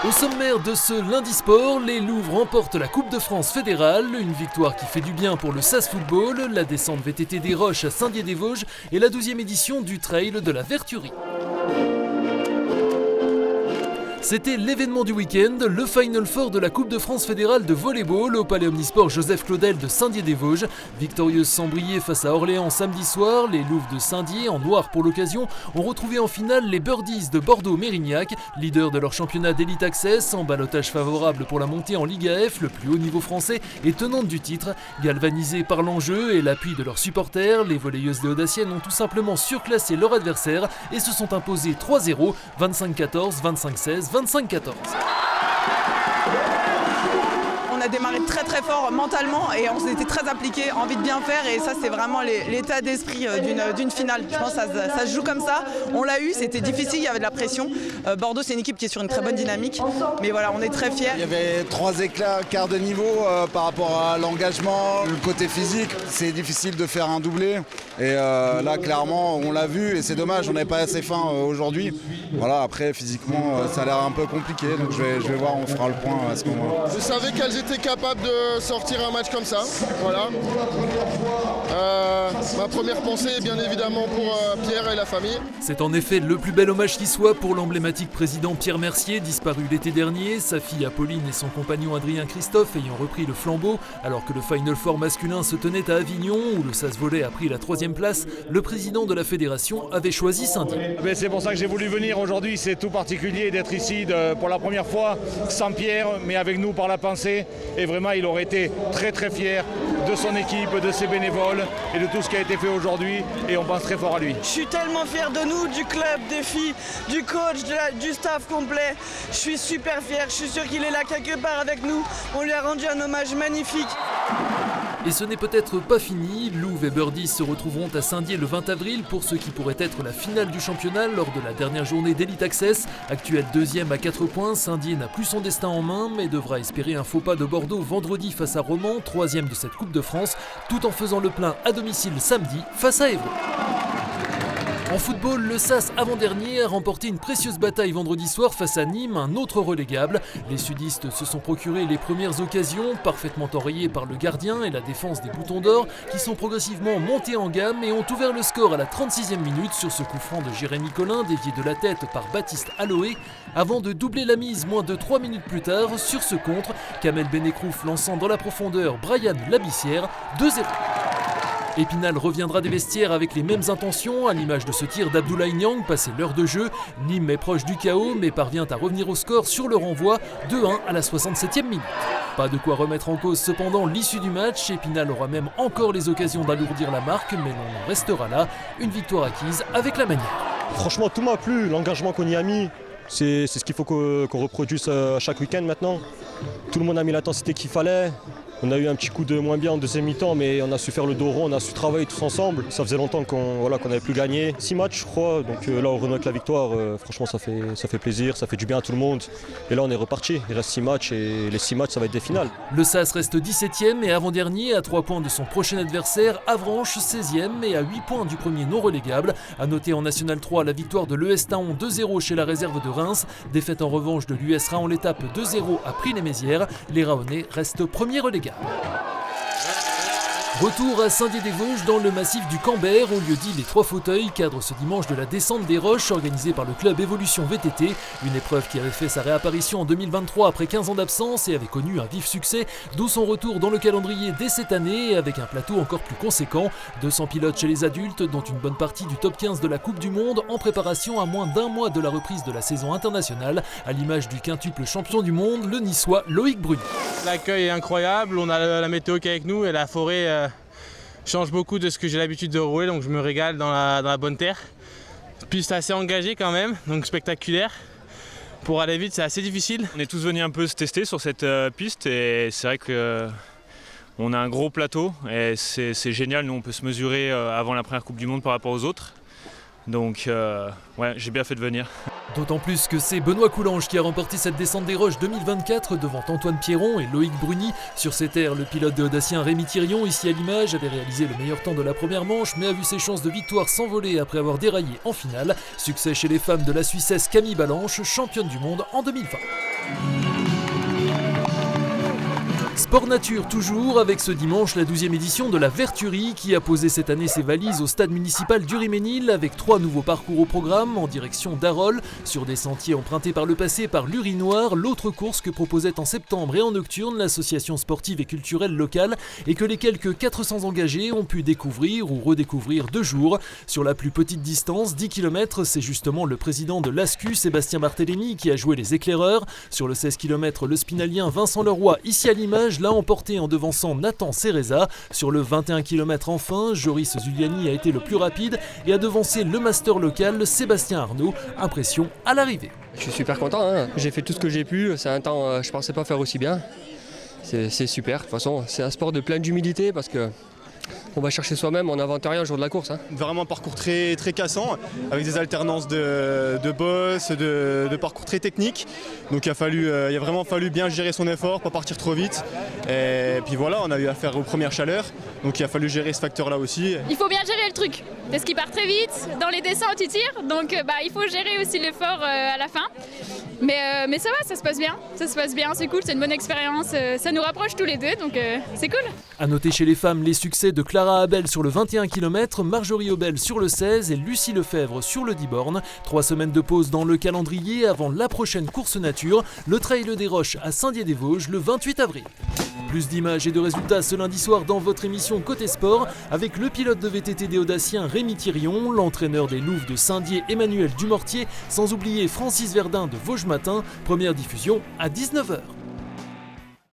Au sommaire de ce lundi sport, les Louves remportent la Coupe de France fédérale, une victoire qui fait du bien pour le SAS Football, la descente VTT des Roches à Saint-Dié-des-Vosges et la 12e édition du Trail de la Verturie. C'était l'événement du week-end, le Final Four de la Coupe de France fédérale de volleyball au Palais Omnisport Joseph Claudel de Saint-Dié-des-Vosges. Victorieuse sans briller face à Orléans samedi soir, les Louves de Saint-Dié, en noir pour l'occasion, ont retrouvé en finale les Birdies de Bordeaux-Mérignac, leaders de leur championnat d'Elite Access, en ballottage favorable pour la montée en Ligue AF, le plus haut niveau français et tenante du titre. Galvanisées par l'enjeu et l'appui de leurs supporters, les volleyeuses des Audaciennes ont tout simplement surclassé leur adversaire et se sont imposées 3-0, 25-14, 25-16, 25-14. On a démarré très fort mentalement et on s'était très appliqué, envie de bien faire, et ça c'est vraiment l'état d'esprit d'une finale. Je pense que ça se joue comme ça, on l'a eu, c'était difficile, il y avait de la pression. Bordeaux c'est une équipe qui est sur une très bonne dynamique, mais voilà, on est très fiers. Il y avait 3 quarts de niveau par rapport à l'engagement, le côté physique, c'est difficile de faire un doublé et là clairement on l'a vu et c'est dommage, on n'avait pas assez faim aujourd'hui. Voilà, après physiquement ça a l'air un peu compliqué, donc je vais voir, on fera le point à ce moment-là. Je savais qu'elles étaient capables de sortir un match comme ça, voilà. Ma première pensée est bien évidemment pour Pierre et la famille. C'est en effet le plus bel hommage qui soit pour l'emblématique président Pierre Mercier, disparu l'été dernier, sa fille Apolline et son compagnon Adrien Christophe ayant repris le flambeau, alors que le Final Four masculin se tenait à Avignon, où le SAS Volley a pris la 3e place, le président de la fédération avait choisi Saint-Dié. C'est pour ça que j'ai voulu venir aujourd'hui, c'est tout particulier d'être ici pour la première fois, sans Pierre, mais avec nous par la pensée. Et vraiment, il aurait été très fier de son équipe, de ses bénévoles et de tout ce qui a été fait aujourd'hui. Et on pense très fort à lui. Je suis tellement fier de nous, du club, des filles, du coach, du staff complet. Je suis super fier, je suis sûr qu'il est là quelque part avec nous. On lui a rendu un hommage magnifique. Et ce n'est peut-être pas fini, Louves et Birdies se retrouveront à Saint-Dié le 20 avril pour ce qui pourrait être la finale du championnat lors de la dernière journée d'Elite Access. Actuel 2e à 4 points, Saint-Dié n'a plus son destin en main mais devra espérer un faux pas de Bordeaux vendredi face à Romans, 3e de cette Coupe de France, tout en faisant le plein à domicile samedi face à Évreux. En football, le SAS avant-dernier a remporté une précieuse bataille vendredi soir face à Nîmes, un autre relégable. Les sudistes se sont procurés les premières occasions, parfaitement enrayées par le gardien et la défense des Boutons d'Or, qui sont progressivement montés en gamme et ont ouvert le score à la 36e minute sur ce coup franc de Jérémy Collin, dévié de la tête par Baptiste Aloé, avant de doubler la mise moins de 3 minutes plus tard sur ce contre, Kamel Benekrouf lançant dans la profondeur Brian Labissière, 2-0. Épinal reviendra des vestiaires avec les mêmes intentions, à l'image de ce tir d'Abdoulaye Niang passé l'heure de jeu. Nîmes est proche du chaos mais parvient à revenir au score sur le renvoi, 2-1 à la 67e minute. Pas de quoi remettre en cause cependant l'issue du match, Épinal aura même encore les occasions d'alourdir la marque mais l'on en restera là, une victoire acquise avec la manière. Franchement tout m'a plu, l'engagement qu'on y a mis, c'est ce qu'il faut qu'on reproduise chaque week-end maintenant. Tout le monde a mis l'intensité qu'il fallait. On a eu un petit coup de moins bien en deuxième mi-temps, mais on a su faire le dos rond, on a su travailler tous ensemble. Ça faisait longtemps qu'on n'avait plus gagné. 6 matchs, je crois, donc là on renote la victoire. Franchement, ça fait plaisir, ça fait du bien à tout le monde. Et là on est reparti, il reste 6 matchs et les 6 matchs ça va être des finales. Le SAS reste 17e et avant-dernier à 3 points de son prochain adversaire, Avranches 16e et à 8 points du premier non relégable. A noter en National 3 la victoire de l'ES Taon 2-0 chez la réserve de Reims. Défaite en revanche de l'US Raon l'étape 2-0 à Prix-les-Mézières. Les Raonais restent premiers relégables. Retour à Saint-Dié-des-Vosges dans le massif du Cambert, au lieu dit les 3 fauteuils, cadre ce dimanche de la descente des Roches organisée par le club Évolution VTT. Une épreuve qui avait fait sa réapparition en 2023 après 15 ans d'absence et avait connu un vif succès, d'où son retour dans le calendrier dès cette année avec un plateau encore plus conséquent. 200 pilotes chez les adultes, dont une bonne partie du top 15 de la Coupe du Monde, en préparation à moins d'1 mois de la reprise de la saison internationale, à l'image du quintuple champion du monde, le niçois Loïc Bruni. L'accueil est incroyable, on a la météo qui est avec nous et la forêt change beaucoup de ce que j'ai l'habitude de rouler, donc je me régale dans la bonne terre. Piste assez engagée quand même, donc spectaculaire. Pour aller vite, c'est assez difficile. On est tous venus un peu se tester sur cette piste et c'est vrai qu'on a un gros plateau et c'est génial. Nous, on peut se mesurer avant la première Coupe du Monde par rapport aux autres. Donc, ouais, j'ai bien fait de venir. D'autant plus que c'est Benoît Coulange qui a remporté cette descente des Roches 2024 devant Antoine Pierron et Loïc Bruni. Sur ces terres, le pilote de Audacien Rémi Thirion, ici à l'image, avait réalisé le meilleur temps de la première manche, mais a vu ses chances de victoire s'envoler après avoir déraillé en finale. Succès chez les femmes de la Suissesse Camille Balanche, championne du monde en 2020. Sport nature toujours, avec ce dimanche la 12e édition de la Verturie qui a posé cette année ses valises au stade municipal d'Uriménil avec 3 nouveaux parcours au programme en direction d'Arol, sur des sentiers empruntés par le passé par l'Urinoir, l'autre course que proposait en septembre et en nocturne l'association sportive et culturelle locale et que les quelques 400 engagés ont pu découvrir ou redécouvrir 2 jours. Sur la plus petite distance, 10 km, c'est justement le président de l'ASCU, Sébastien Barthélémy, qui a joué les éclaireurs. Sur le 16 km, le spinalien Vincent Leroy, ici à l'image, l'a emporté en devançant Nathan Cereza. Sur le 21 km enfin, Joris Zuliani a été le plus rapide et a devancé le master local Sébastien Arnaud. Impression à l'arrivée. Je suis super content, hein. J'ai fait tout ce que j'ai pu, c'est un temps je ne pensais pas faire aussi bien. C'est super, de toute façon c'est un sport de pleine d'humilité parce que on va chercher soi-même, on n'invente rien le jour de la course. Hein. Vraiment un parcours très cassant, avec des alternances de boss, de parcours très techniques. Donc il a vraiment fallu bien gérer son effort, pas partir trop vite. Et puis voilà, on a eu affaire aux premières chaleurs, donc il a fallu gérer ce facteur-là aussi. Il faut bien gérer le truc, parce qu'il part très vite, dans les descentes il tire, donc il faut gérer aussi l'effort à la fin. Mais ça va, ça se passe bien, c'est cool, c'est une bonne expérience, ça nous rapproche tous les deux, donc c'est cool. A noter chez les femmes les succès de Clara Abel sur le 21 km, Marjorie Aubel sur le 16 et Lucie Lefebvre sur le 10 bornes. 3 semaines de pause dans le calendrier avant la prochaine course nature, le Trail des Roches à Saint-Dié-des-Vosges le 28 avril. Plus d'images et de résultats ce lundi soir dans votre émission Côté Sport avec le pilote de VTT des Audaciens Rémi Thirion, l'entraîneur des Louves de Saint-Dié Emmanuel Dumortier, sans oublier Francis Verdun de Vosges Matin, première diffusion à 19h.